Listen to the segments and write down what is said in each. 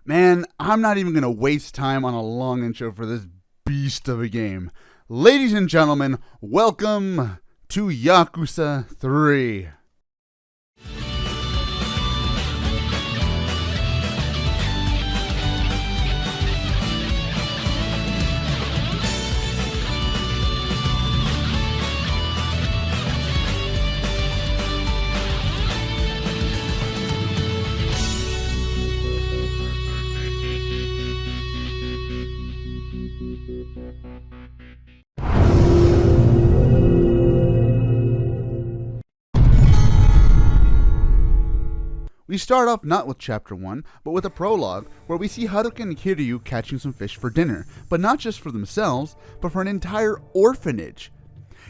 Man, I'm not even going to waste time on a long intro for this beast of a game. Ladies and gentlemen, welcome to Yakuza 3. We start off not with Chapter 1, but with a prologue where we see Haruka and Kiryu catching some fish for dinner, but not just for themselves, but for an entire orphanage.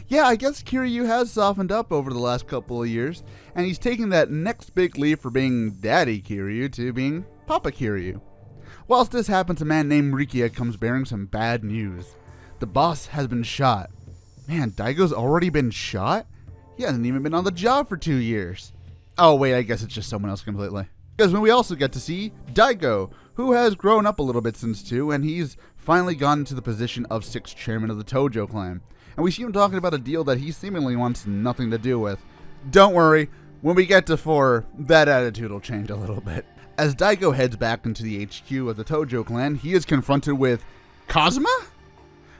Yeah, I guess Kiryu has softened up over the last couple of years, and he's taking that next big leap from being Daddy Kiryu to being Papa Kiryu. Whilst this happens, a man named Rikia comes bearing some bad news. The boss has been shot. Man, Daigo's already been shot? He hasn't even been on the job for 2 years. Oh wait, I guess it's just someone else completely. Because we also get to see Daigo, who has grown up a little bit since 2, and he's finally gone into the position of 6th chairman of the Tojo clan. And we see him talking about a deal that he seemingly wants nothing to do with. Don't worry, when we get to 4, that attitude will change a little bit. As Daigo heads back into the HQ of the Tojo clan, he is confronted with Kazuma,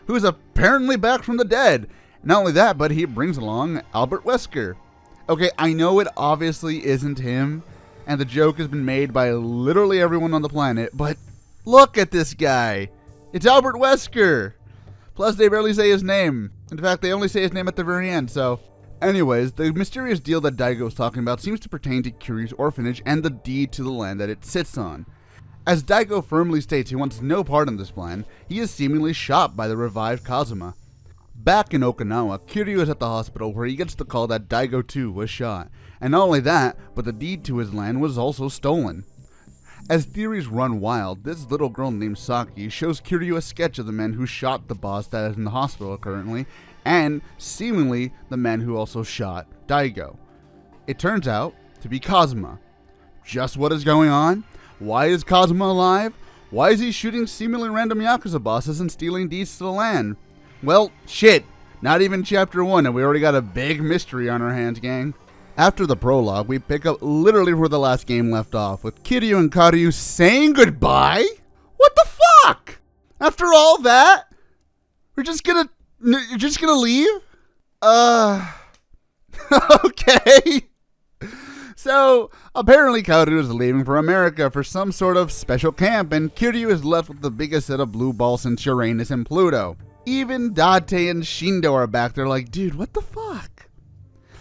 who is apparently back from the dead. Not only that, but he brings along Albert Wesker. Okay, I know it obviously isn't him, and the joke has been made by literally everyone on the planet, but look at this guy. It's Albert Wesker. Plus, they barely say his name. In fact, they only say his name at the very end, so... Anyways, the mysterious deal that Daigo is talking about seems to pertain to Kiryu's orphanage and the deed to the land that it sits on. As Daigo firmly states he wants no part in this plan, he is seemingly shot by the revived Kazuma. Back in Okinawa, Kiryu is at the hospital where he gets the call that Daigo too was shot. And not only that, but the deed to his land was also stolen. As theories run wild, this little girl named Saki shows Kiryu a sketch of the man who shot the boss that is in the hospital currently, and seemingly the man who also shot Daigo. It turns out to be Kazuma. Just what is going on? Why is Kazuma alive? Why is he shooting seemingly random Yakuza bosses and stealing deeds to the land? Well, shit, not even Chapter 1 and we already got a big mystery on our hands, gang. After the prologue, we pick up literally where the last game left off, with Kiryu and Karyu saying goodbye? What the fuck? After all that? You're just gonna leave? Okay. So, apparently Karyu is leaving for America for some sort of special camp, and Kiryu is left with the biggest set of blue balls since Uranus and Pluto. Even Date and Shindo are back there like, dude, what the fuck?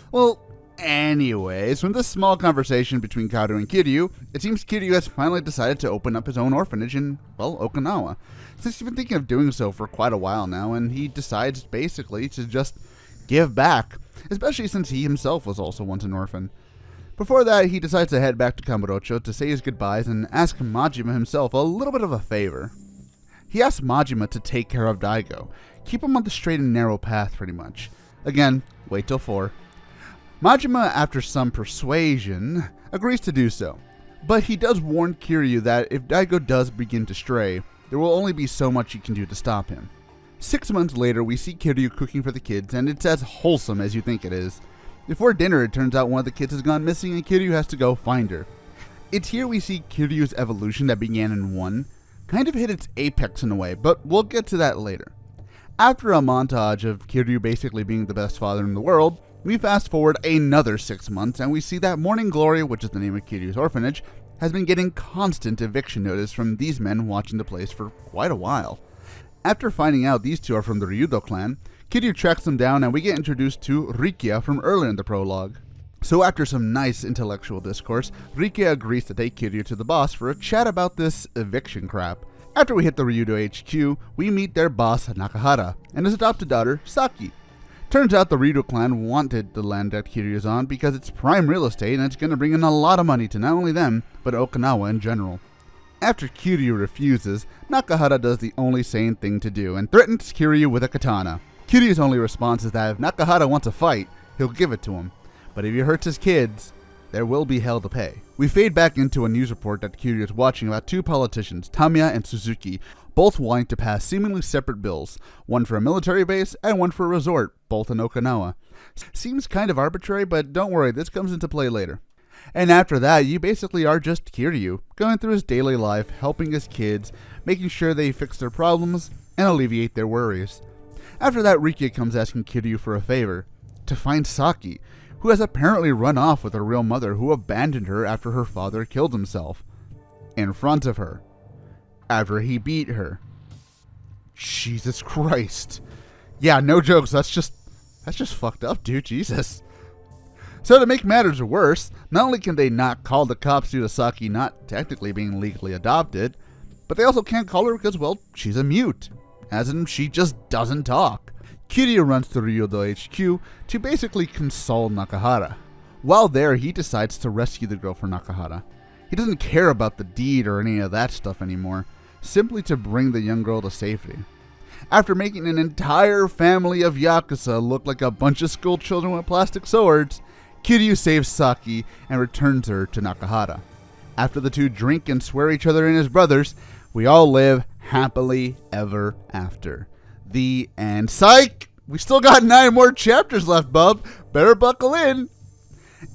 Well, anyways, from this small conversation between Kaoru and Kiryu, it seems Kiryu has finally decided to open up his own orphanage in, well, Okinawa. Since he's been thinking of doing so for quite a while now, and he decides basically to just give back, especially since he himself was also once an orphan. Before that, he decides to head back to Kamurocho to say his goodbyes and ask Majima himself a little bit of a favor. He asks Majima to take care of Daigo, keep him on the straight and narrow path pretty much. Again, wait till 4. Majima, after some persuasion, agrees to do so, but he does warn Kiryu that if Daigo does begin to stray, there will only be so much he can do to stop him. 6 months later, we see Kiryu cooking for the kids, and it's as wholesome as you think it is. Before dinner, it turns out one of the kids has gone missing and Kiryu has to go find her. It's here we see Kiryu's evolution that began in 1, kind of hit its apex in a way, but we'll get to that later. After a montage of Kiryu basically being the best father in the world, we fast forward another 6 months and we see that Morning Glory, which is the name of Kiryu's orphanage, has been getting constant eviction notice from these men watching the place for quite a while. After finding out these two are from the Ryudo clan, Kiryu tracks them down and we get introduced to Rikia from earlier in the prologue. So after some nice intellectual discourse, Rikia agrees to take Kiryu to the boss for a chat about this eviction crap. After we hit the Ryudo HQ, we meet their boss Nakahara and his adopted daughter Saki. Turns out the Ryudo clan wanted the land that Kiryu's on because it's prime real estate and it's going to bring in a lot of money to not only them, but Okinawa in general. After Kiryu refuses, Nakahara does the only sane thing to do and threatens Kiryu with a katana. Kiryu's only response is that if Nakahara wants a fight, he'll give it to him. But if he hurts his kids, there will be hell to pay. We fade back into a news report that Kiryu is watching about two politicians, Tamiya and Suzuki, both wanting to pass seemingly separate bills, one for a military base and one for a resort, both in Okinawa. Seems kind of arbitrary, but don't worry, this comes into play later. And after that, you basically are just Kiryu, going through his daily life, helping his kids, making sure they fix their problems, and alleviate their worries. After that, Rikia comes asking Kiryu for a favor, to find Saki, who has apparently run off with her real mother who abandoned her after her father killed himself. In front of her. After he beat her. Jesus Christ. Yeah, no jokes, that's just fucked up, dude, Jesus. So to make matters worse, not only can they not call the cops due to Saki not technically being legally adopted, but they also can't call her because, well, she's a mute. As in, she just doesn't talk. Kiryu runs to Ryudo HQ to basically console Nakahara. While there, he decides to rescue the girl for Nakahara. He doesn't care about the deed or any of that stuff anymore, simply to bring the young girl to safety. After making an entire family of Yakuza look like a bunch of school children with plastic swords, Kiryu saves Saki and returns her to Nakahara. After the two drink and swear each other in as brothers, we all live happily ever after. The end. Psych! We still got 9 more chapters left, bub. Better buckle in.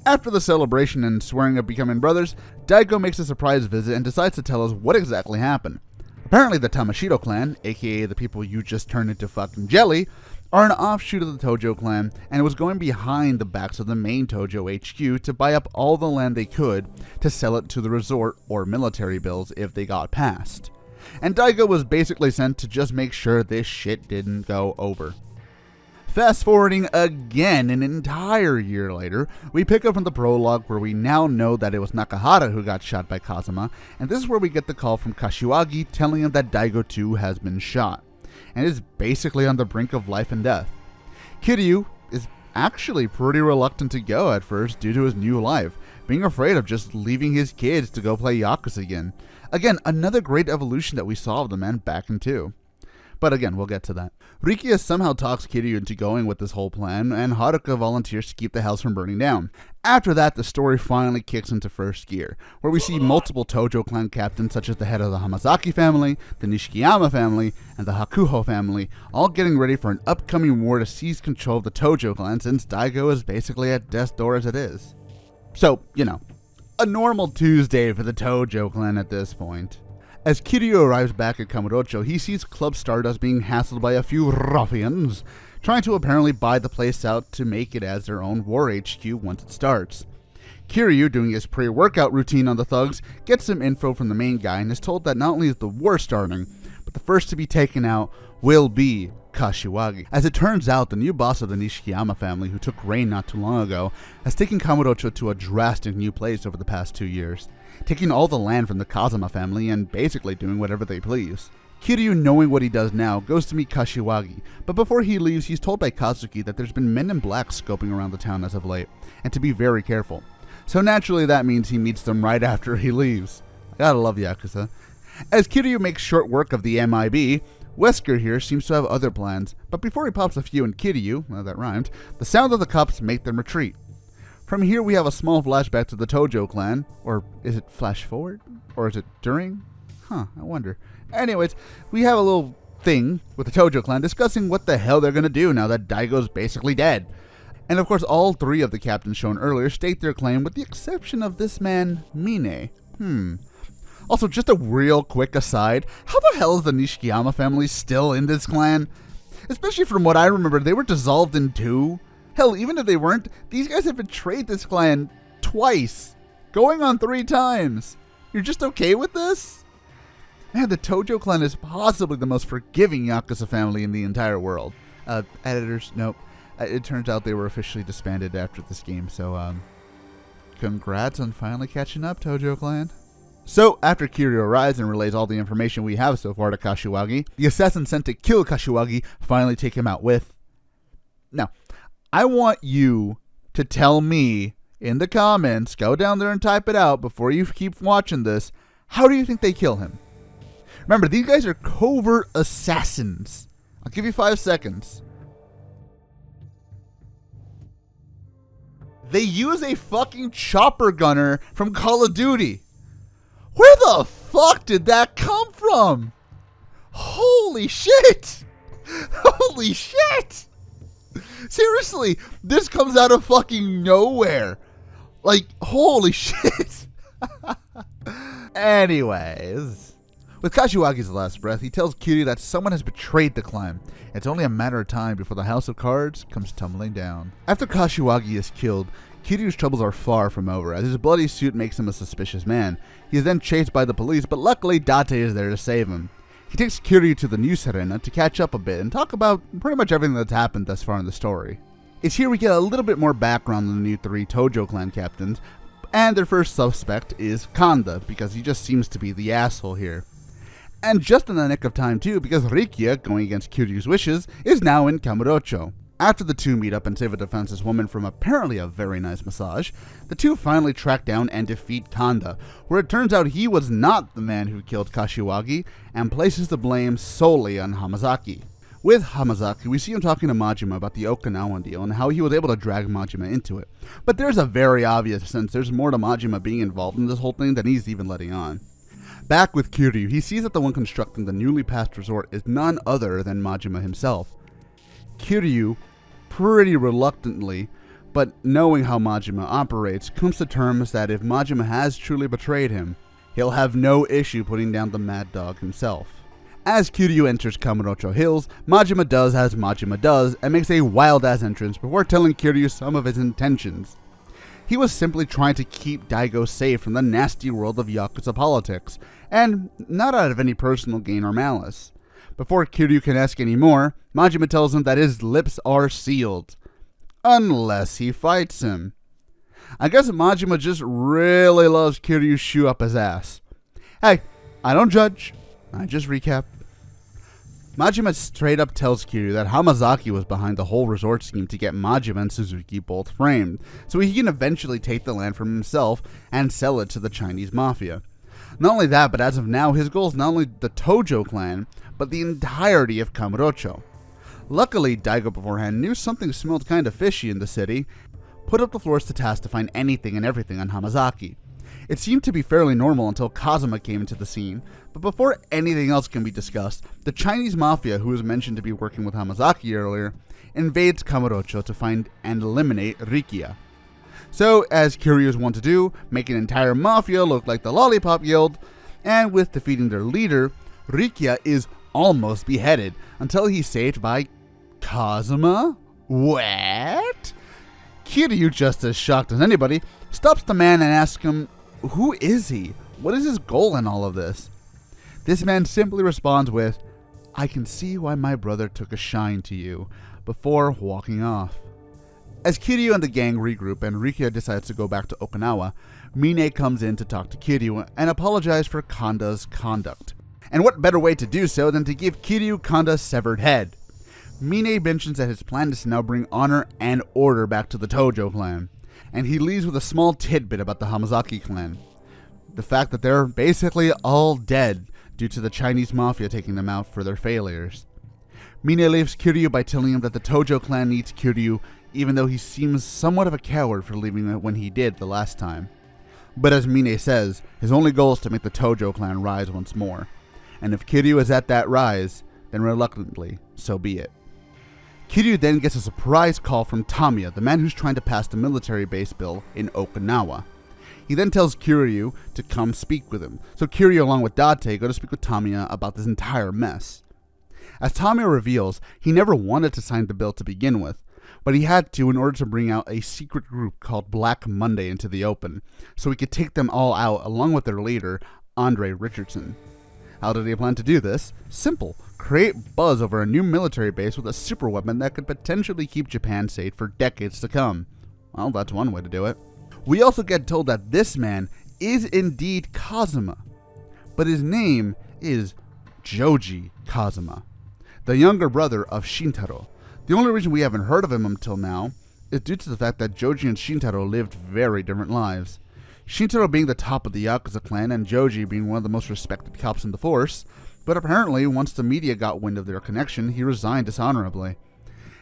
After the celebration and swearing of becoming brothers, Daigo makes a surprise visit and decides to tell us what exactly happened. Apparently the Tamashiro clan, aka the people you just turned into fucking jelly, are an offshoot of the Tojo clan, and was going behind the backs of the main Tojo HQ to buy up all the land they could to sell it to the resort or military bills if they got passed. And Daigo was basically sent to just make sure this shit didn't go over. Fast forwarding again an entire year later, we pick up from the prologue where we now know that it was Nakahara who got shot by Kazuma, and this is where we get the call from Kashiwagi telling him that Daigo too has been shot, and is basically on the brink of life and death. Kiryu is actually pretty reluctant to go at first due to his new life, being afraid of just leaving his kids to go play Yakuza again. Again, another great evolution that we saw of the man back in 2. But again, we'll get to that. Rikia somehow talks Kiryu into going with this whole plan, and Haruka volunteers to keep the house from burning down. After that, the story finally kicks into first gear, where we see multiple Tojo clan captains such as the head of the Hamazaki family, the Nishikiyama family, and the Hakuho family, all getting ready for an upcoming war to seize control of the Tojo clan since Daigo is basically at death's door as it is. So, a normal Tuesday for the Tojo clan at this point. As Kiryu arrives back at Kamurocho, he sees Club Stardust being hassled by a few ruffians, trying to apparently buy the place out to make it as their own war HQ once it starts. Kiryu, doing his pre-workout routine on the thugs, gets some info from the main guy and is told that not only is the war starting, but the first to be taken out will be Kashiwagi. As it turns out, the new boss of the Nishikiyama family, who took reign not too long ago, has taken Kamurocho to a drastic new place over the past 2 years, taking all the land from the Kazuma family and basically doing whatever they please. Kiryu, knowing what he does now, goes to meet Kashiwagi, but before he leaves, he's told by Kazuki that there's been men in black scoping around the town as of late, and to be very careful. So naturally that means he meets them right after he leaves. I gotta love Yakuza. As Kiryu makes short work of the MIB, Wesker here seems to have other plans, but before he pops a few in Kiryu, well, that rhymed, the sound of the cops make them retreat. From here we have a small flashback to the Tojo clan, or is it flash forward? Or is it during? I wonder. Anyways, we have a little thing with the Tojo clan discussing what the hell they're gonna do now that Daigo's basically dead. And of course all 3 of the captains shown earlier state their claim with the exception of this man, Mine. Also, just a real quick aside, how the hell is the Nishikiyama family still in this clan? Especially from what I remember, they were dissolved in 2. Hell, even if they weren't, these guys have betrayed this clan twice, going on 3 times. You're just okay with this? Man, the Tojo clan is possibly the most forgiving Yakuza family in the entire world. Editors, nope. It turns out they were officially disbanded after this game, so, congrats on finally catching up, Tojo clan. So, after Kiryu arrives and relays all the information we have so far to Kashiwagi, the assassin sent to kill Kashiwagi finally take him out with... Now, I want you to tell me in the comments, go down there and type it out before you keep watching this, how do you think they kill him? Remember, these guys are covert assassins. I'll give you 5 seconds. They use a fucking chopper gunner from Call of Duty. Where the fuck did that come from? Holy shit! Holy shit! Seriously, this comes out of fucking nowhere. Like, holy shit. Anyways, with Kashiwagi's last breath, he tells Kiryu that someone has betrayed the clan. It's only a matter of time before the House of Cards comes tumbling down. After Kashiwagi is killed, Kiryu's troubles are far from over, as his bloody suit makes him a suspicious man. He is then chased by the police, but luckily Date is there to save him. He takes Kiryu to the news arena to catch up a bit and talk about pretty much everything that's happened thus far in the story. It's here we get a little bit more background on the new 3 Tojo clan captains, and their first suspect is Kanda, because he just seems to be the asshole here. And just in the nick of time too, because Rikia, going against Kiryu's wishes, is now in Kamurocho. After the two meet up and save a defenseless woman from apparently a very nice massage, the two finally track down and defeat Kanda, where it turns out he was not the man who killed Kashiwagi, and places the blame solely on Hamazaki. With Hamazaki, we see him talking to Majima about the Okinawa deal and how he was able to drag Majima into it. But there's a very obvious sense there's more to Majima being involved in this whole thing than he's even letting on. Back with Kiryu, he sees that the one constructing the newly passed resort is none other than Majima himself. Kiryu, pretty reluctantly, but knowing how Majima operates, comes to terms that if Majima has truly betrayed him, he'll have no issue putting down the mad dog himself. As Kiryu enters Kamurocho Hills, Majima does as Majima does and makes a wild-ass entrance before telling Kiryu some of his intentions. He was simply trying to keep Daigo safe from the nasty world of Yakuza politics, and not out of any personal gain or malice. Before Kiryu can ask any more, Majima tells him that his lips are sealed. Unless he fights him. I guess Majima just really loves Kiryu's shoe up his ass. Hey, I don't judge, I just recap. Majima straight up tells Kiryu that Hamazaki was behind the whole resort scheme to get Majima and Suzuki both framed, so he can eventually take the land from himself and sell it to the Chinese mafia. Not only that, but as of now, his goal is not only the Tojo clan, but the entirety of Kamurocho. Luckily, Daigo beforehand knew something smelled kind of fishy in the city, put up the floors to task to find anything and everything on Hamazaki. It seemed to be fairly normal until Kazuma came into the scene, but before anything else can be discussed, the Chinese mafia, who was mentioned to be working with Hamazaki earlier, invades Kamurocho to find and eliminate Rikia. So, as Kiryu's want to do, make an entire mafia look like the Lollipop Guild, and with defeating their leader, Rikia is almost beheaded until he's saved by Kazuma? What? Kiryu, just as shocked as anybody, stops the man and asks him, who is he? What is his goal in all of this? This man simply responds with, I can see why my brother took a shine to you, before walking off. As Kiryu and the gang regroup and Rikia decides to go back to Okinawa, Mine comes in to talk to Kiryu and apologize for Kanda's conduct. And what better way to do so than to give Kiryu Kanda's severed head? Mine mentions that his plan is to now bring honor and order back to the Tojo clan, and he leaves with a small tidbit about the Hamazaki clan. The fact that they're basically all dead due to the Chinese mafia taking them out for their failures. Mine leaves Kiryu by telling him that the Tojo clan needs Kiryu, even though he seems somewhat of a coward for leaving it when he did the last time. But as Mine says, his only goal is to make the Tojo clan rise once more. And if Kiryu is at that rise, then reluctantly, so be it. Kiryu then gets a surprise call from Tamiya, the man who's trying to pass the military base bill in Okinawa. He then tells Kiryu to come speak with him, so Kiryu along with Date go to speak with Tamiya about this entire mess. As Tamiya reveals, he never wanted to sign the bill to begin with, but he had to in order to bring out a secret group called Black Monday into the open, so he could take them all out along with their leader, Andre Richardson. How did he plan to do this? Simple. Create buzz over a new military base with a super weapon that could potentially keep Japan safe for decades to come. Well, that's one way to do it. We also get told that this man is indeed Kazuma, but his name is Joji Kazuma, the younger brother of Shintaro. The only reason we haven't heard of him until now is due to the fact that Joji and Shintaro lived very different lives. Shintaro being the top of the Yakuza clan and Joji being one of the most respected cops in the force, but apparently once the media got wind of their connection, he resigned dishonorably.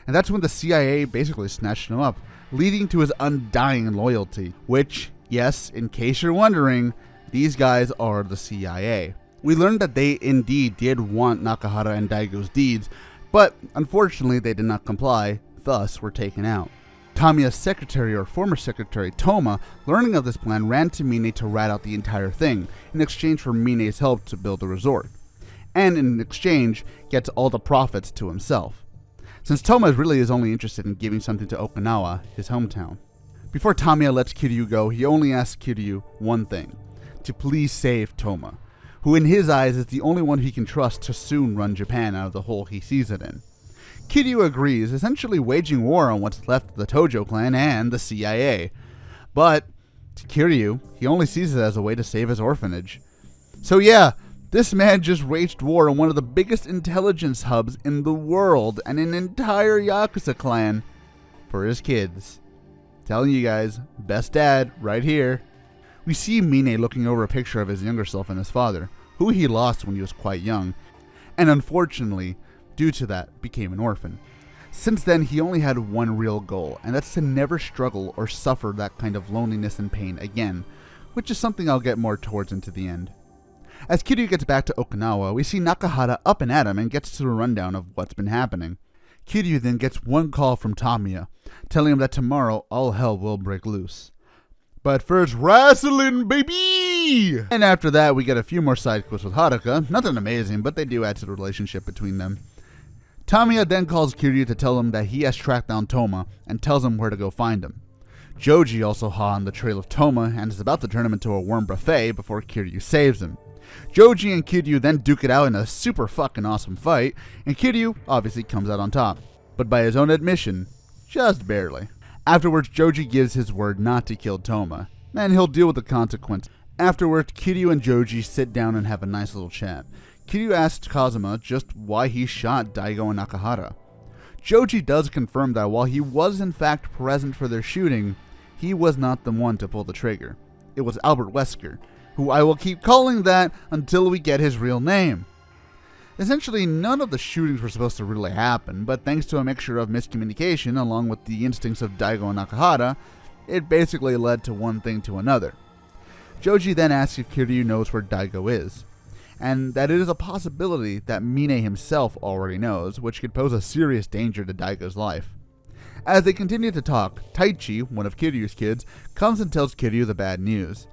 And that's when the CIA basically snatched him up, leading to his undying loyalty, which, yes, in case you're wondering, these guys are the CIA. We learned that they indeed did want Nakahara and Daigo's deeds, but unfortunately they did not comply, thus were taken out. Tamiya's secretary or former secretary, Toma, learning of this plan, ran to Mine to rat out the entire thing, in exchange for Mine's help to build a resort. And in exchange, gets all the profits to himself. Since Toma really is only interested in giving something to Okinawa, his hometown. Before Tamiya lets Kiryu go, he only asks Kiryu one thing, to please save Toma, who in his eyes is the only one he can trust to soon run Japan out of the hole he sees it in. Kiryu agrees, essentially waging war on what's left of the Tojo clan and the CIA. But, to Kiryu, he only sees it as a way to save his orphanage. So yeah, this man just waged war on one of the biggest intelligence hubs in the world and an entire Yakuza clan for his kids. Telling you guys, best dad right here. We see Mine looking over a picture of his younger self and his father, who he lost when he was quite young, and unfortunately, due to that, became an orphan. Since then, he only had one real goal, and that's to never struggle or suffer that kind of loneliness and pain again, which is something I'll get more towards into the end. As Kiryu gets back to Okinawa, we see Nakahara up and at him and gets to a rundown of what's been happening. Kiryu then gets one call from Tamiya, telling him that tomorrow all hell will break loose. But first, wrestling, baby! And after that, we get a few more side quests with Haruka. Nothing amazing, but they do add to the relationship between them. Tamiya then calls Kiryu to tell him that he has tracked down Toma and tells him where to go find him. Joji also hot on the trail of Toma and is about to turn him into a worm buffet before Kiryu saves him. Joji and Kiryu then duke it out in a super fucking awesome fight, and Kiryu obviously comes out on top, but by his own admission, just barely. Afterwards, Joji gives his word not to kill Toma, and he'll deal with the consequence. Afterwards, Kiryu and Joji sit down and have a nice little chat. Kiryu asks Kazuma just why he shot Daigo and Nakahara. Joji does confirm that while he was in fact present for their shooting, he was not the one to pull the trigger. It was Albert Wesker, who I will keep calling that until we get his real name. Essentially, none of the shootings were supposed to really happen, but thanks to a mixture of miscommunication along with the instincts of Daigo and Nakahara, it basically led to one thing to another. Joji then asks if Kiryu knows where Daigo is, and that it is a possibility that Mine himself already knows, which could pose a serious danger to Daigo's life. As they continue to talk, Taichi, one of Kiryu's kids, comes and tells Kiryu the bad news.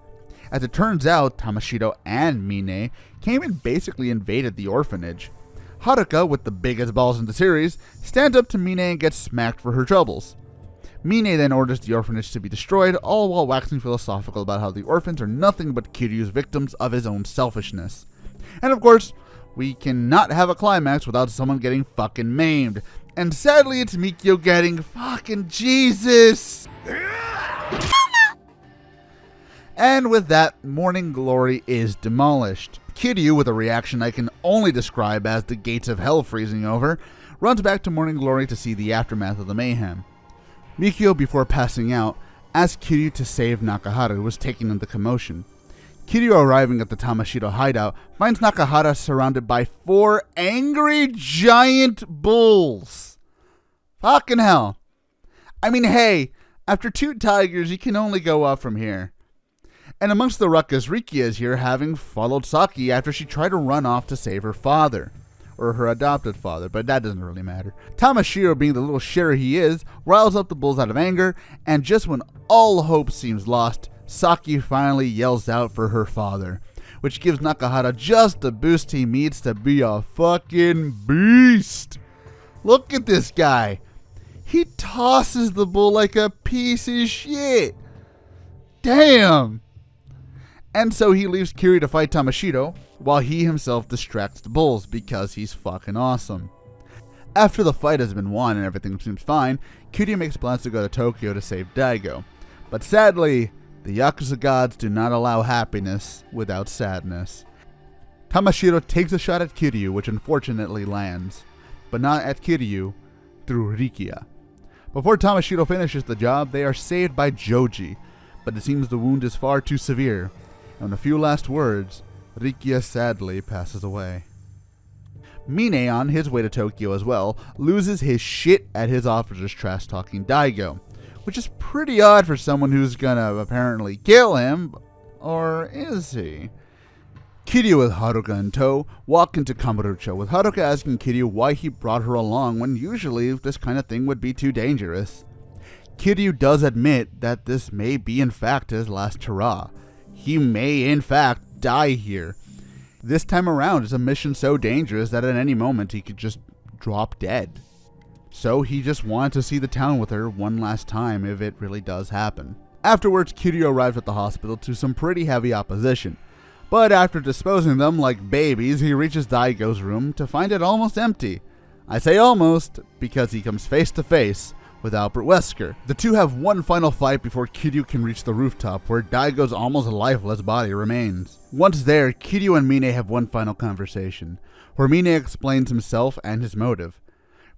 As it turns out, Tamashiro and Mine came and basically invaded the orphanage. Haruka, with the biggest balls in the series, stands up to Mine and gets smacked for her troubles. Mine then orders the orphanage to be destroyed, all while waxing philosophical about how the orphans are nothing but Kiryu's victims of his own selfishness. And of course, we cannot have a climax without someone getting fucking maimed. And sadly, it's Mikio getting fucking Jesus! And with that, Morning Glory is demolished. Kiryu, with a reaction I can only describe as the gates of hell freezing over, runs back to Morning Glory to see the aftermath of the mayhem. Mikio, before passing out, asks Kiryu to save Nakahara, who was taken in the commotion. Kiryu, arriving at the Tamashiro hideout, finds Nakahara surrounded by 4 angry giant bulls. Fucking hell. I mean, hey, after 2 tigers, you can only go up from here. And amongst the ruckus, Rikia is here, having followed Saki after she tried to run off to save her father. Or her adopted father, but that doesn't really matter. Tamashiro, being the little shitter he is, riles up the bulls out of anger, and just when all hope seems lost, Saki finally yells out for her father, which gives Nakahara just the boost he needs to be a fucking beast. Look at this guy. He tosses the bull like a piece of shit. Damn. And so he leaves Kiryu to fight Tamashiro, while he himself distracts the bulls because he's fucking awesome. After the fight has been won and everything seems fine, Kiryu makes plans to go to Tokyo to save Daigo. But sadly, the Yakuza gods do not allow happiness without sadness. Tamashiro takes a shot at Kiryu, which unfortunately lands, but not at Kiryu, through Rikia. Before Tamashiro finishes the job, they are saved by Joji, but it seems the wound is far too severe. And in a few last words, Rikia sadly passes away. Mine, on his way to Tokyo as well, loses his shit at his officers trash-talking Daigo, which is pretty odd for someone who's gonna apparently kill him, or is he? Kiryu with Haruka in tow walk into Kamurocho, with Haruka asking Kiryu why he brought her along when usually this kind of thing would be too dangerous. Kiryu does admit that this may be in fact his last hurrah. He may in fact die here. This time around is a mission so dangerous that at any moment he could just drop dead. So he just wanted to see the town with her one last time if it really does happen. Afterwards, Kiryu arrives at the hospital to some pretty heavy opposition. But after disposing them like babies, he reaches Daigo's room to find it almost empty. I say almost because he comes face to face with Albert Wesker. The two have one final fight before Kiryu can reach the rooftop, where Daigo's almost lifeless body remains. Once there, Kiryu and Mine have one final conversation, where Mine explains himself and his motive.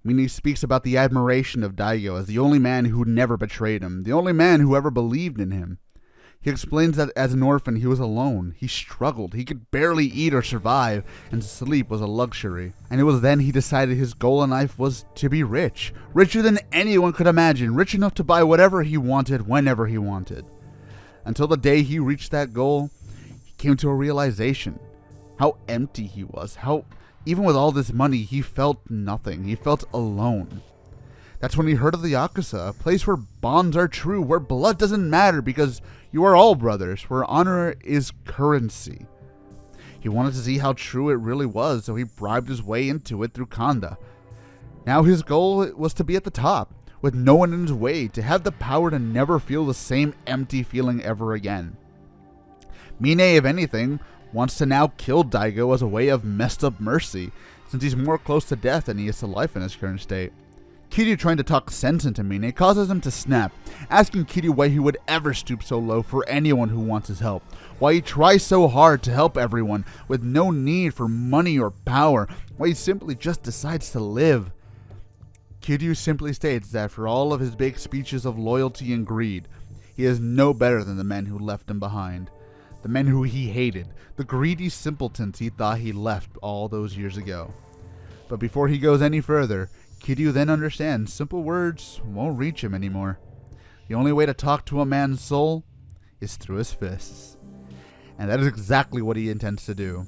Mine speaks about the admiration of Daigo as the only man who never betrayed him, the only man who ever believed in him. He explains that as an orphan he was alone, he struggled, he could barely eat or survive, and sleep was a luxury. And it was then he decided his goal in life was to be rich. Richer than anyone could imagine, rich enough to buy whatever he wanted, whenever he wanted. Until the day he reached that goal, he came to a realization. How empty he was, how even with all this money he felt nothing, he felt alone. That's when he heard of the Yakuza, a place where bonds are true, where blood doesn't matter because you are all brothers, where honor is currency. He wanted to see how true it really was, so he bribed his way into it through Kanda. Now his goal was to be at the top, with no one in his way, to have the power to never feel the same empty feeling ever again. Mine, if anything, wants to now kill Daigo as a way of messed up mercy, since he's more close to death than he is to life in his current state. Kiryu trying to talk sense into Mine causes him to snap, asking Kiryu why he would ever stoop so low for anyone who wants his help, why he tries so hard to help everyone with no need for money or power, why he simply just decides to live. Kiryu simply states that for all of his big speeches of loyalty and greed, he is no better than the men who left him behind, the men who he hated, the greedy simpletons he thought he left all those years ago. But before he goes any further, Kiryu then understands simple words won't reach him anymore. The only way to talk to a man's soul is through his fists. And that is exactly what he intends to do.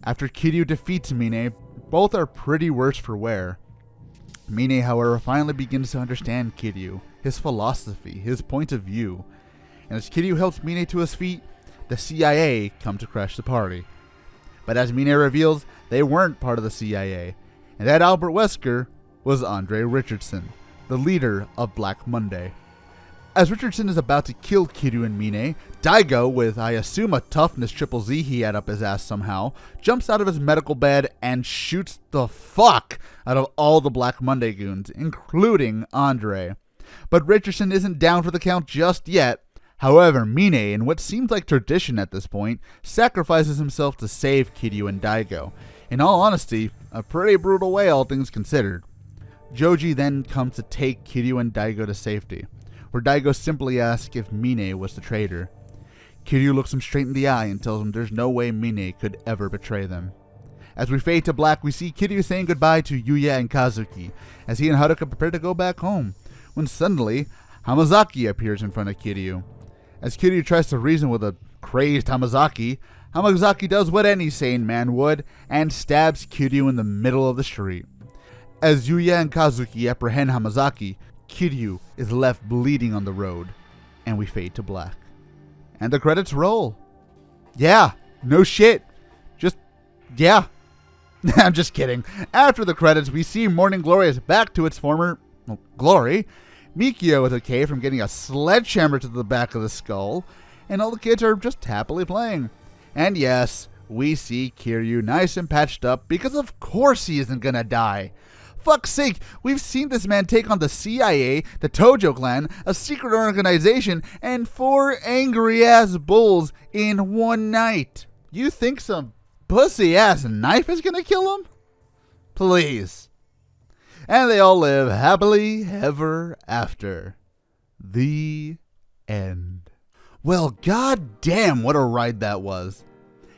After Kiryu defeats Mine, both are pretty worse for wear. Mine, however, finally begins to understand Kiryu, his philosophy, his point of view. And as Kiryu helps Mine to his feet, the CIA come to crash the party. But as Mine reveals, they weren't part of the CIA, and that Albert Wesker was Andre Richardson, the leader of Black Monday. As Richardson is about to kill Kiryu and Mine, Daigo, with I assume a toughness triple Z he had up his ass somehow, jumps out of his medical bed and shoots the fuck out of all the Black Monday goons, including Andre. But Richardson isn't down for the count just yet. However, Mine, in what seems like tradition at this point, sacrifices himself to save Kiryu and Daigo. In all honesty, a pretty brutal way, all things considered. Joji then comes to take Kiryu and Daigo to safety, where Daigo simply asks if Mine was the traitor. Kiryu looks him straight in the eye and tells him there's no way Mine could ever betray them. As we fade to black, we see Kiryu saying goodbye to Yuya and Kazuki, as he and Haruka prepare to go back home, when suddenly, Hamazaki appears in front of Kiryu. As Kiryu tries to reason with a crazed Hamazaki, Hamazaki does what any sane man would, and stabs Kiryu in the middle of the street. As Yuya and Kazuki apprehend Hamazaki, Kiryu is left bleeding on the road, and we fade to black. And the credits roll. Yeah, no shit. Yeah. I'm just kidding. After the credits, we see Morning Glory is back to its former glory. Mikio is okay from getting a sledgehammer to the back of the skull, and all the kids are just happily playing. And yes, we see Kiryu nice and patched up, because of course he isn't gonna die. Fuck's sake, we've seen this man take on the CIA, the Tojo clan, a secret organization, and 4 angry-ass bulls in one night. You think some pussy-ass knife is gonna kill him? Please. And they all live happily ever after. The end. Well, goddamn, what a ride that was.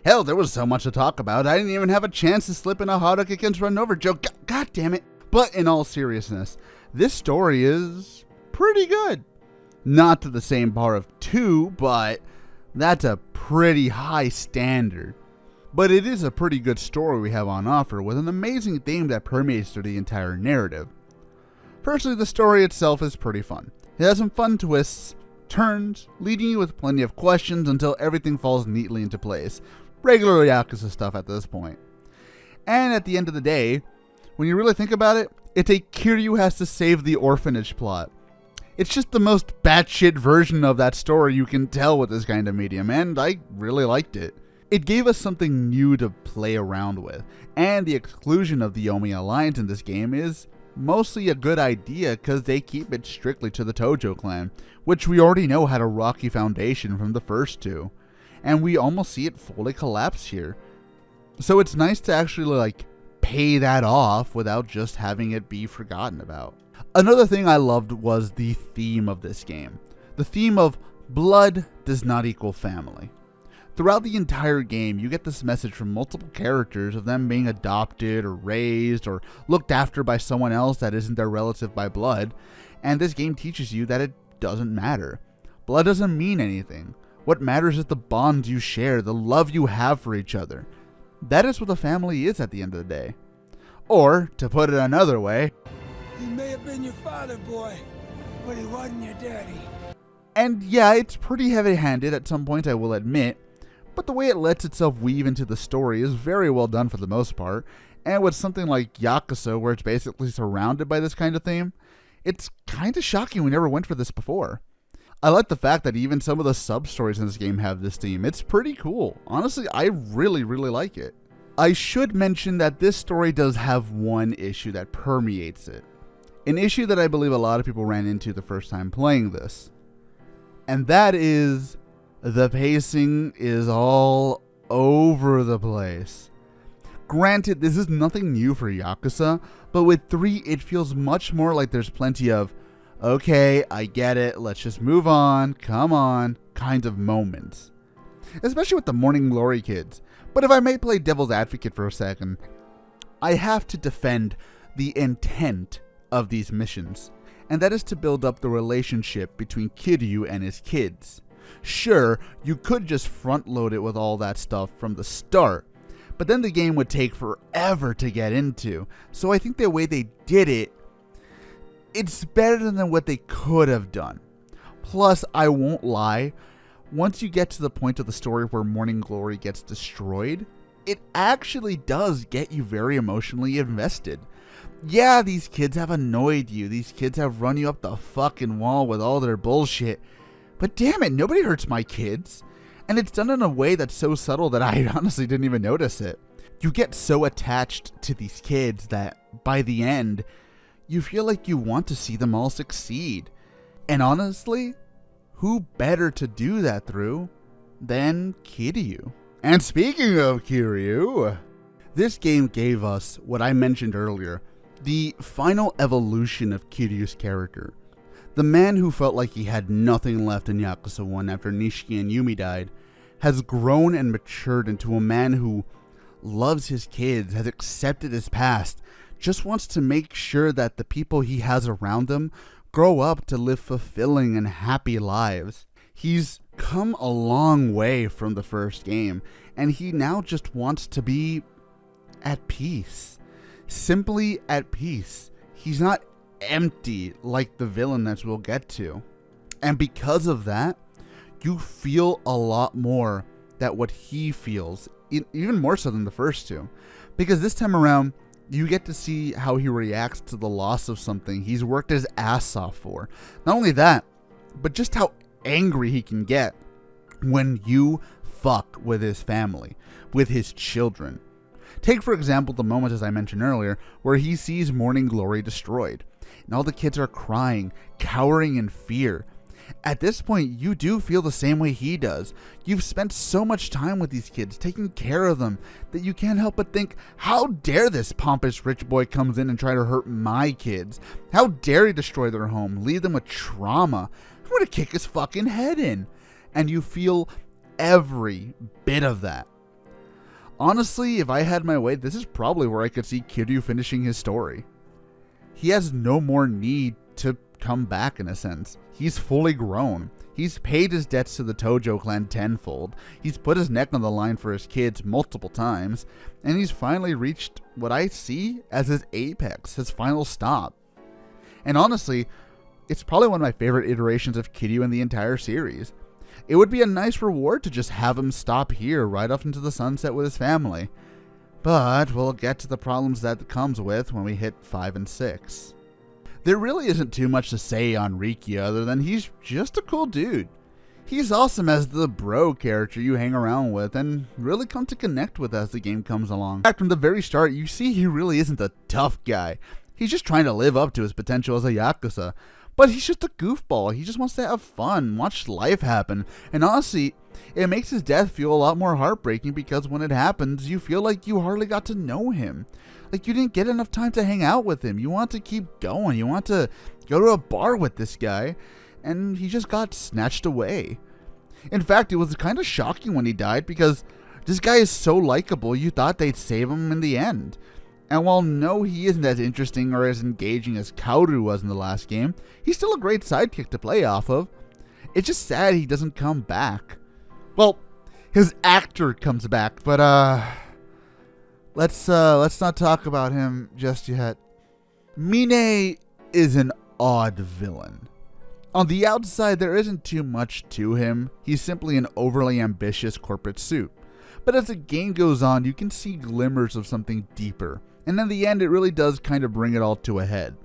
Hell, there was so much to talk about, I didn't even have a chance to slip in a Haruka gets run over joke. God damn it. But in all seriousness, this story is pretty good. Not to the same bar of 2, but that's a pretty high standard. But it is a pretty good story we have on offer, with an amazing theme that permeates through the entire narrative. Personally, the story itself is pretty fun. It has some fun twists, turns, leading you with plenty of questions until everything falls neatly into place. Regular Yakuza stuff at this point. And at the end of the day, when you really think about it, it's a Kiryu has to save the orphanage plot. It's just the most batshit version of that story you can tell with this kind of medium, and I really liked it. It gave us something new to play around with, and the exclusion of the Yomi Alliance in this game is mostly a good idea because they keep it strictly to the Tojo clan, which we already know had a rocky foundation from the first 2, and we almost see it fully collapse here. So it's nice to actually pay that off without just having it be forgotten about. Another thing I loved was the theme of this game. The theme of blood does not equal family. Throughout the entire game, you get this message from multiple characters of them being adopted or raised or looked after by someone else that isn't their relative by blood, and this game teaches you that it doesn't matter. Blood doesn't mean anything. What matters is the bonds you share, the love you have for each other. That is what a family is at the end of the day. Or, to put it another way, he may have been your father, boy, but he wasn't your daddy. And yeah, it's pretty heavy-handed at some points, I will admit, but the way it lets itself weave into the story is very well done for the most part, and with something like Yakuza, where it's basically surrounded by this kind of theme, it's kind of shocking we never went for this before. I like the fact that even some of the sub-stories in this game have this theme. It's pretty cool. Honestly, I really, really like it. I should mention that this story does have one issue that permeates it. An issue that I believe a lot of people ran into the first time playing this. And that is, the pacing is all over the place. Granted, this is nothing new for Yakuza, but with 3 it feels much more like there's plenty of, okay, I get it, let's just move on, come on, kind of moments. Especially with the Morning Glory kids. But if I may play devil's advocate for a second, I have to defend the intent of these missions, and that is to build up the relationship between Kiryu and his kids. Sure, you could just front load it with all that stuff from the start, but then the game would take forever to get into, so I think the way they did it, it's better than what they could have done. Plus, I won't lie, once you get to the point of the story where Morning Glory gets destroyed, it actually does get you very emotionally invested. Yeah, these kids have annoyed you, these kids have run you up the fucking wall with all their bullshit, but damn it, nobody hurts my kids. And it's done in a way that's so subtle that I honestly didn't even notice it. You get so attached to these kids that by the end, you feel like you want to see them all succeed. And honestly, who better to do that through than Kiryu? And speaking of Kiryu, this game gave us what I mentioned earlier, the final evolution of Kiryu's character. The man who felt like he had nothing left in Yakuza 1 after Nishiki and Yumi died has grown and matured into a man who loves his kids, has accepted his past, just wants to make sure that the people he has around him grow up to live fulfilling and happy lives. He's come a long way from the first game, and he now just wants to be at peace. Simply at peace. He's not empty like the villain that we'll get to. And because of that, you feel a lot more that what he feels, even more so than the first 2. Because this time around, you get to see how he reacts to the loss of something he's worked his ass off for. Not only that, but just how angry he can get when you fuck with his family, with his children. Take, for example, the moment, as I mentioned earlier, where he sees Morning Glory destroyed, and all the kids are crying, cowering in fear. At this point, you do feel the same way he does. You've spent so much time with these kids, taking care of them, that you can't help but think, how dare this pompous rich boy comes in and try to hurt my kids? How dare he destroy their home, leave them with trauma? I'm gonna kick his fucking head in. And you feel every bit of that. Honestly, if I had my way, this is probably where I could see Kiryu finishing his story. He has no more need to come back in a sense. He's fully grown. He's paid his debts to the Tojo clan tenfold. He's put his neck on the line for his kids multiple times. And he's finally reached what I see as his apex, his final stop. And honestly, it's probably one of my favorite iterations of Kiryu in the entire series. It would be a nice reward to just have him stop here right off into the sunset with his family. But we'll get to the problems that comes with when we hit 5 and 6. There really isn't too much to say on Riki other than he's just a cool dude. He's awesome as the bro character you hang around with and really come to connect with as the game comes along. In fact, from the very start, you see he really isn't a tough guy. He's just trying to live up to his potential as a Yakuza. But he's just a goofball. He just wants to have fun, watch life happen. And honestly, it makes his death feel a lot more heartbreaking because when it happens, you feel like you hardly got to know him. Like you didn't get enough time to hang out with him. You want to keep going. You want to go to a bar with this guy. And he just got snatched away. In fact, it was kind of shocking when he died because this guy is so likable you thought they'd save him in the end. And while no, he isn't as interesting or as engaging as Kaoru was in the last game, he's still a great sidekick to play off of. It's just sad he doesn't come back. Well, his actor comes back, but let's not talk about him just yet. Mine is an odd villain. On the outside, there isn't too much to him. He's simply an overly ambitious corporate suit. But as the game goes on, you can see glimmers of something deeper. And in the end, it really does kind of bring it all to a head.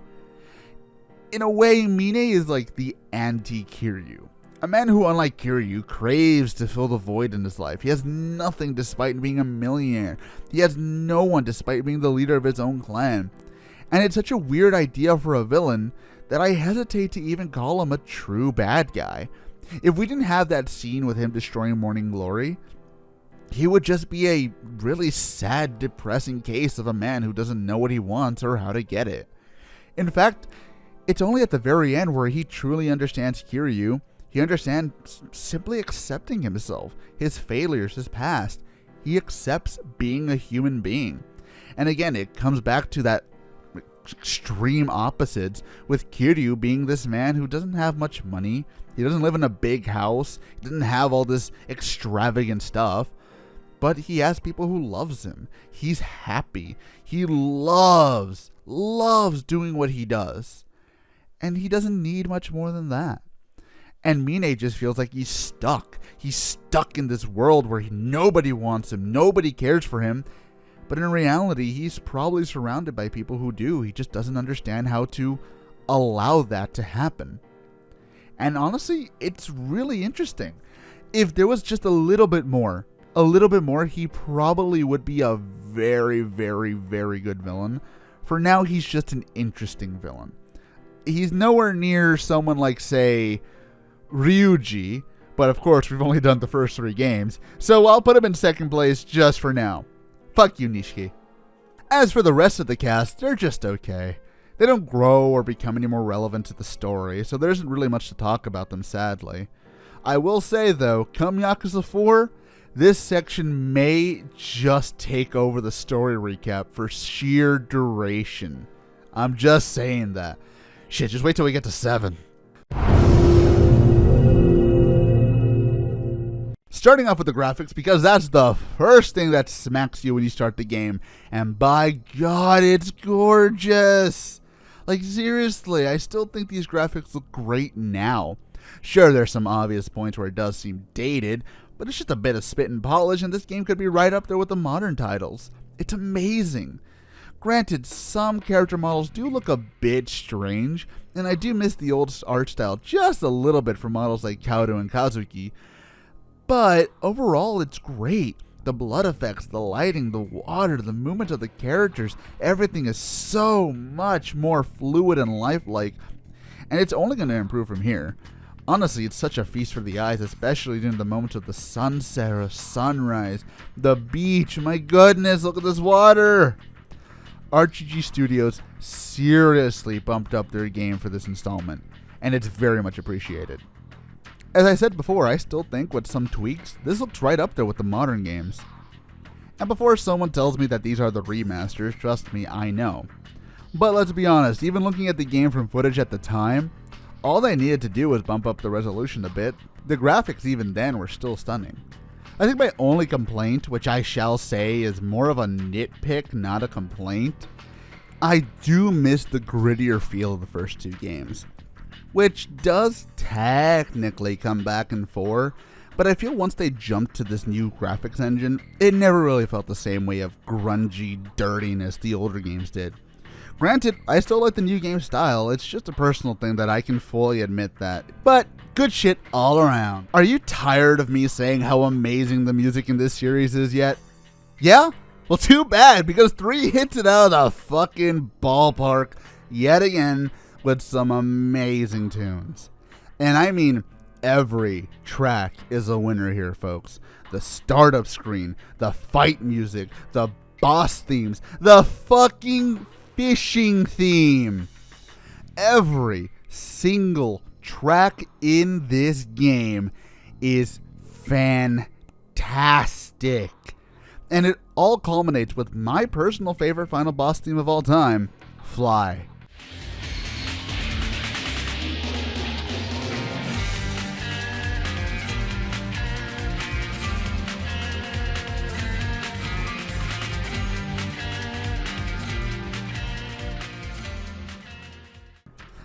In a way, Mine is like the anti-Kiryu. A man who, unlike Kiryu, craves to fill the void in his life. He has nothing despite being a millionaire. He has no one despite being the leader of his own clan. And it's such a weird idea for a villain that I hesitate to even call him a true bad guy. If we didn't have that scene with him destroying Morning Glory, he would just be a really sad, depressing case of a man who doesn't know what he wants or how to get it. In fact, it's only at the very end where he truly understands Kiryu. He understands simply accepting himself, his failures, his past. He accepts being a human being. And again, it comes back to that extreme opposites, with Kiryu being this man who doesn't have much money. He doesn't live in a big house. He doesn't have all this extravagant stuff. But he has people who loves him. He's happy. He loves doing what he does. And he doesn't need much more than that. And Mine just feels like he's stuck. He's stuck in this world where nobody wants him. Nobody cares for him. But in reality, he's probably surrounded by people who do. He just doesn't understand how to allow that to happen. And honestly, it's really interesting. If there was just a little bit more, he probably would be a very, very, very good villain. For now, he's just an interesting villain. He's nowhere near someone like, say, Ryuji, but of course, we've only done the first 3 games, so I'll put him in second place just for now. Fuck you, Nishiki. As for the rest of the cast, they're just okay. They don't grow or become any more relevant to the story, so there isn't really much to talk about them, sadly. I will say, though, come Yakuza 4, this section may just take over the story recap for sheer duration. I'm just saying that. Shit, just wait till we get to 7. Starting off with the graphics, because that's the first thing that smacks you when you start the game. And by God, it's gorgeous! Like, seriously, I still think these graphics look great now. Sure, there's some obvious points where it does seem dated, but it's just a bit of spit and polish, and this game could be right up there with the modern titles. It's amazing. Granted, some character models do look a bit strange, and I do miss the old art style just a little bit for models like Kaoru and Kazuki, but overall it's great. The blood effects, the lighting, the water, the movement of the characters, everything is so much more fluid and lifelike, and it's only going to improve from here. Honestly, it's such a feast for the eyes, especially during the moments of the sunset or sunrise. The beach, my goodness, look at this water! RGG Studios seriously bumped up their game for this installment, and it's very much appreciated. As I said before, I still think with some tweaks, this looks right up there with the modern games. And before someone tells me that these are the remasters, trust me, I know. But let's be honest, even looking at the game from footage at the time, all they needed to do was bump up the resolution a bit. The graphics even then were still stunning. I think my only complaint, which I shall say is more of a nitpick, not a complaint, I do miss the grittier feel of the first two games, which does technically come back in 4, but I feel once they jumped to this new graphics engine, it never really felt the same way of grungy dirtiness the older games did. Granted, I still like the new game style, it's just a personal thing that I can fully admit that. But good shit all around. Are you tired of me saying how amazing the music in this series is yet? Yeah? Well, too bad, because 3 hits it out of the fucking ballpark yet again with some amazing tunes. And I mean, every track is a winner here, folks. The startup screen, the fight music, the boss themes, the fucking fishing theme. Every single track in this game is fantastic. And it all culminates with my personal favorite final boss theme of all time, Fly.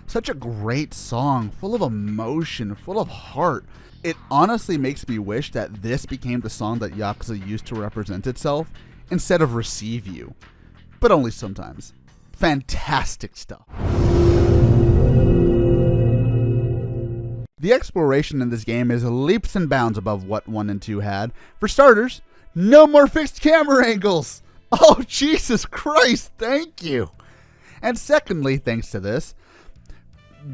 Such a great song, full of emotion, full of heart. It honestly makes me wish that this became the song that Yakuza used to represent itself, instead of Receive You. But only sometimes. Fantastic stuff. The exploration in this game is leaps and bounds above what 1 and 2 had. For starters, no more fixed camera angles! Oh, Jesus Christ, thank you! And secondly, thanks to this,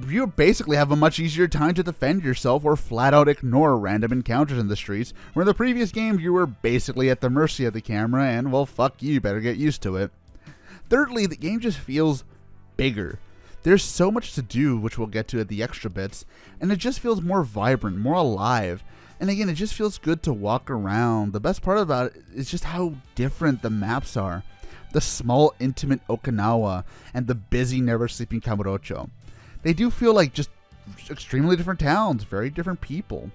you basically have a much easier time to defend yourself or flat out ignore random encounters in the streets, where in the previous game you were basically at the mercy of the camera and, well, fuck you, better get used to it. Thirdly, the game just feels bigger. There's so much to do, which we'll get to at the extra bits, and it just feels more vibrant, more alive. And again, it just feels good to walk around. The best part about it is just how different the maps are. The small, intimate Okinawa and the busy, never-sleeping Kamurocho. They do feel like just extremely different towns, very different people.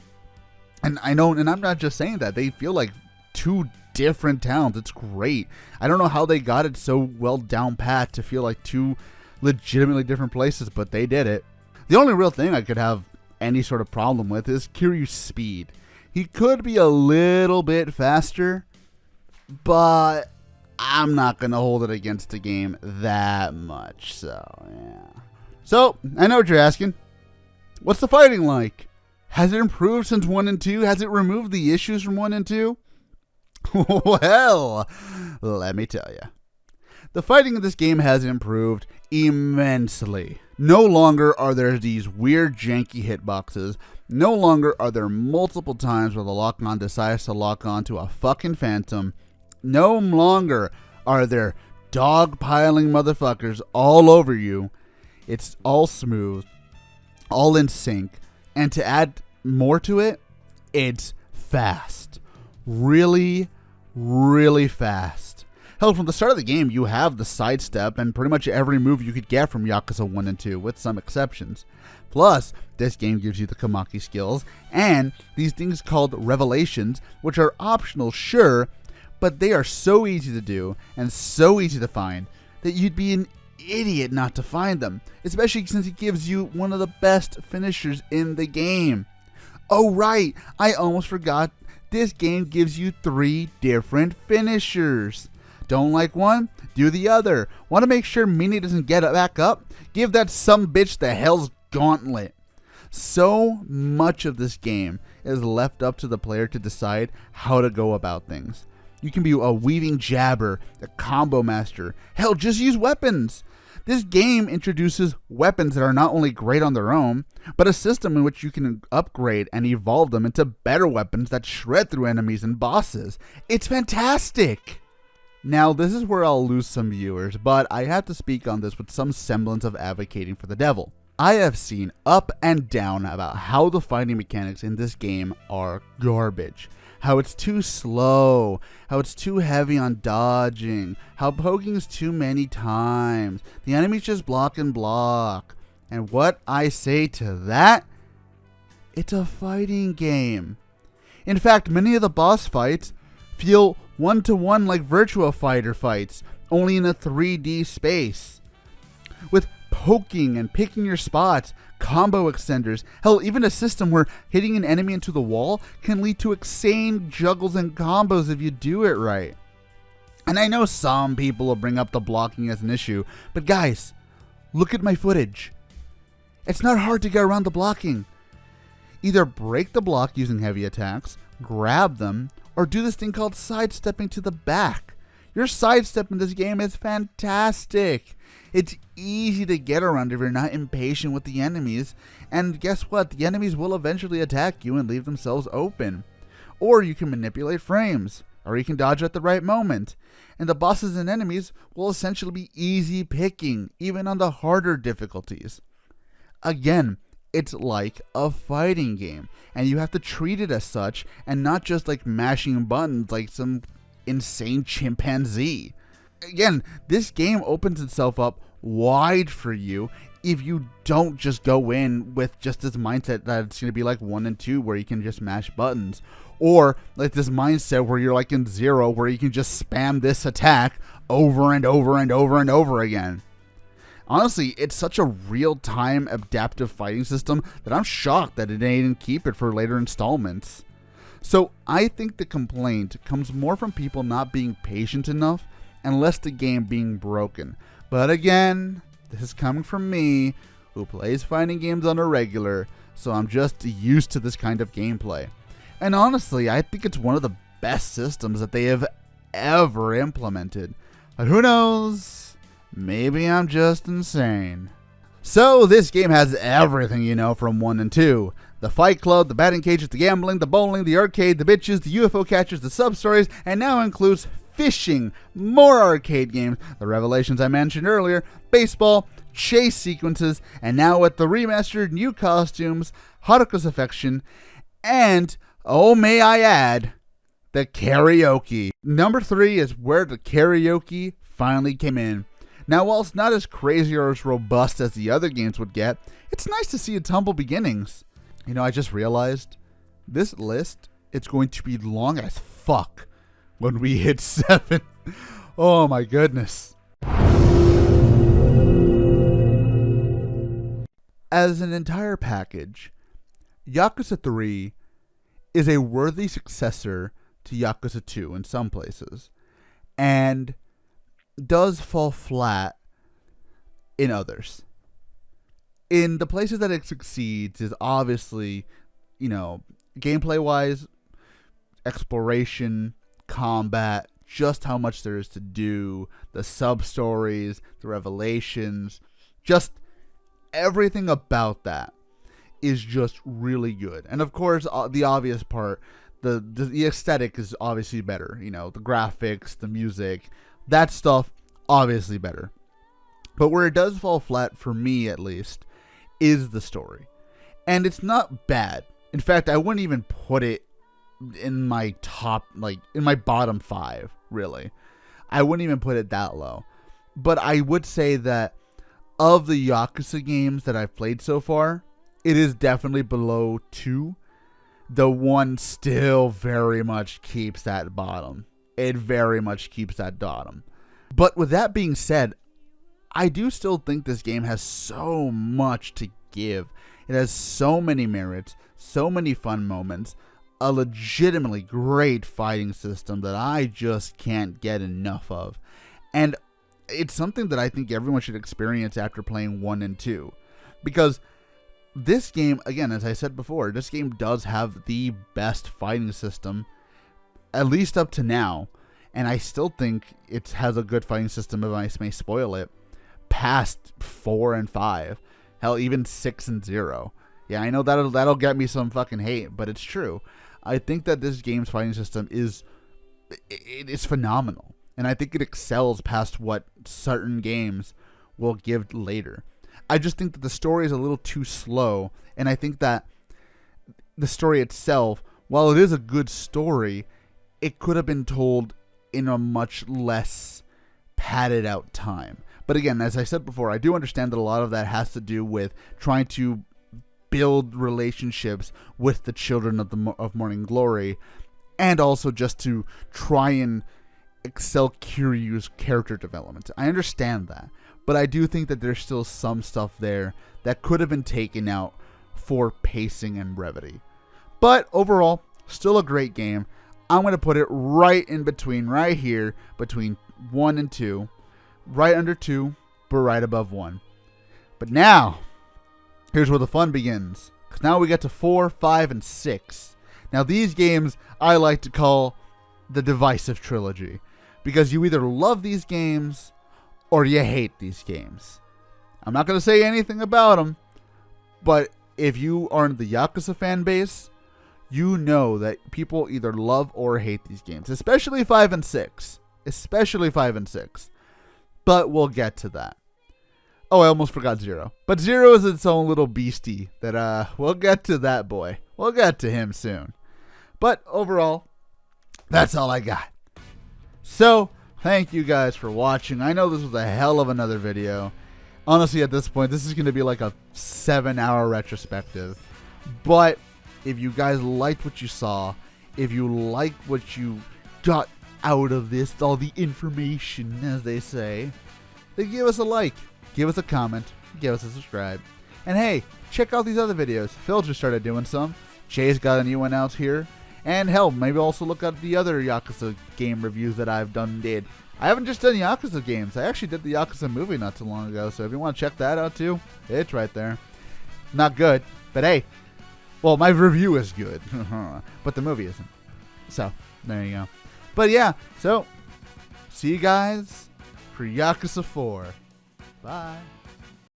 And I know, and I'm not just saying that, they feel like 2 different towns. It's great. I don't know how they got it so well down pat to feel like 2 legitimately different places, but they did it. The only real thing I could have any sort of problem with is Kiryu's speed. He could be a little bit faster, but I'm not going to hold it against the game that much, so yeah. So, I know what you're asking. What's the fighting like? Has it improved since 1 and 2? Has it removed the issues from 1 and 2? Well, let me tell you. The fighting in this game has improved immensely. No longer are there these weird janky hitboxes. No longer are there multiple times where the lock-on decides to lock on to a fucking phantom. No longer are there dog-piling motherfuckers all over you. It's all smooth, all in sync, and to add more to it, it's fast. Really, really fast. Hell, from the start of the game, you have the sidestep and pretty much every move you could get from Yakuza 1 and 2, with some exceptions. Plus, this game gives you the Kamaki skills, and these things called revelations, which are optional, sure, but they are so easy to do, and so easy to find, that you'd be an idiot not to find them, especially since it gives you one of the best finishers in the game. Oh right, I almost forgot, this game gives you 3 different finishers. Don't like one? Do the other. Want to make sure Minnie doesn't get back up? Give that sumbitch the hell's gauntlet. So much of this game is left up to the player to decide how to go about things. You can be a weaving jabber, a combo master. Hell, just use weapons. This game introduces weapons that are not only great on their own, but a system in which you can upgrade and evolve them into better weapons that shred through enemies and bosses. It's fantastic! Now, this is where I'll lose some viewers, but I have to speak on this with some semblance of advocating for the devil. I have seen up and down about how the fighting mechanics in this game are garbage. how it's too slow, how it's too heavy on dodging, how poking's too many times, the enemies just block and block. And what I say to that? It's a fighting game. In fact, many of the boss fights feel one-to-one like Virtua Fighter fights, only in a 3D space. With poking and picking your spots, combo extenders, hell, even a system where hitting an enemy into the wall can lead to insane juggles and combos if you do it right. And I know some people will bring up the blocking as an issue, but guys, look at my footage. It's not hard to get around the blocking. Either break the block using heavy attacks, grab them, or do this thing called sidestepping to the back. Your sidestep in this game is fantastic. It's easy to get around if you're not impatient with the enemies, and guess what? The enemies will eventually attack you and leave themselves open. Or you can manipulate frames, or you can dodge at the right moment. And the bosses and enemies will essentially be easy picking, even on the harder difficulties. Again, it's like a fighting game, and you have to treat it as such, and not just like mashing buttons like some insane chimpanzee. Again, this game opens itself up wide for you if you don't just go in with just this mindset that it's going to be like 1 and 2 where you can just mash buttons, or like this mindset where you're like in 0 where you can just spam this attack over and over and over and over again. Honestly, it's such a real-time adaptive fighting system that I'm shocked that it didn't keep it for later installments. So I think the complaint comes more from people not being patient enough and less the game being broken. But again, this is coming from me, who plays fighting games on a regular, so I'm just used to this kind of gameplay. And honestly, I think it's one of the best systems that they have ever implemented. But who knows? Maybe I'm just insane. So this game has everything you know from 1 and 2. The fight club, the batting cages, the gambling, the bowling, the arcade, the bitches, the UFO catchers, the sub-stories, and now includes fishing, more arcade games, the revelations I mentioned earlier, baseball, chase sequences, and now with the remastered new costumes, Haruka's affection, and, oh may I add, the karaoke. Number 3 is where the karaoke finally came in. Now, while it's not as crazy or as robust as the other games would get, it's nice to see its humble beginnings. You know, I just realized this list, it's going to be long as fuck when we hit 7. Oh my goodness. As an entire package, Yakuza 3 is a worthy successor to Yakuza 2 in some places, and does fall flat in others. In the places that it succeeds is obviously, you know, gameplay-wise, exploration, combat, just how much there is to do, the sub-stories, the revelations, just everything about that is just really good. And of course, the obvious part, the aesthetic is obviously better. You know, the graphics, the music, that stuff, obviously better. But where it does fall flat, for me at least, is the story. And it's not bad. In fact, I wouldn't even put it in my top, like, in my bottom 5, really. I wouldn't even put it that low. But I would say that of the Yakuza games that I've played so far, it is definitely below 2. The 1 still very much keeps that bottom. It very much keeps that bottom. But with that being said, I do still think this game has so much to give. It has so many merits, so many fun moments, a legitimately great fighting system that I just can't get enough of. And it's something that I think everyone should experience after playing 1 and 2. Because this game, again, as I said before, this game does have the best fighting system, at least up to now. And I still think it has a good fighting system, if I may spoil it, past 4 and 5. Hell, even 6 and 0. Yeah, I know that'll get me some fucking hate, but it's true. I think that this game's fighting system is phenomenal. And I think it excels past what certain games will give later. I just think that the story is a little too slow, and I think that the story itself while it is a good story, it could have been told in a much less padded out time. But again, as I said before, I do understand that a lot of that has to do with trying to build relationships with the children of Morning Glory, and also just to try and excel Kiryu's character development. I understand that, but I do think that there's still some stuff there that could have been taken out for pacing and brevity. But overall, still a great game. I'm going to put it right in between, right here, between 1 and 2. Right under 2, but right above 1. But now, here's where the fun begins. Because now we get to 4, 5, and 6. Now these games I like to call the divisive trilogy. Because you either love these games, or you hate these games. I'm not going to say anything about them, but if you are in the Yakuza fan base, you know that people either love or hate these games. Especially 5 and 6. Especially 5 and 6. But we'll get to that. Oh, I almost forgot Zero. But Zero is its own little beastie that we'll get to that boy. We'll get to him soon. But overall, that's all I got. So, thank you guys for watching. I know this was a hell of another video. Honestly, at this point, this is going to be like a 7-hour retrospective. But if you guys liked what you saw, if you liked what you got out of this, all the information, as they say, then give us a like, give us a comment, give us a subscribe. And hey, check out these other videos. Phil just started doing some. Jay's got a new one out here. And hell, maybe also look at the other Yakuza game reviews that I've did. I haven't just done Yakuza games. I actually did the Yakuza movie not too long ago. So if you want to check that out too, it's right there. Not good, but hey. Well, my review is good, but the movie isn't. So, there you go. But yeah, so, see you guys for Yakuza 4. Bye.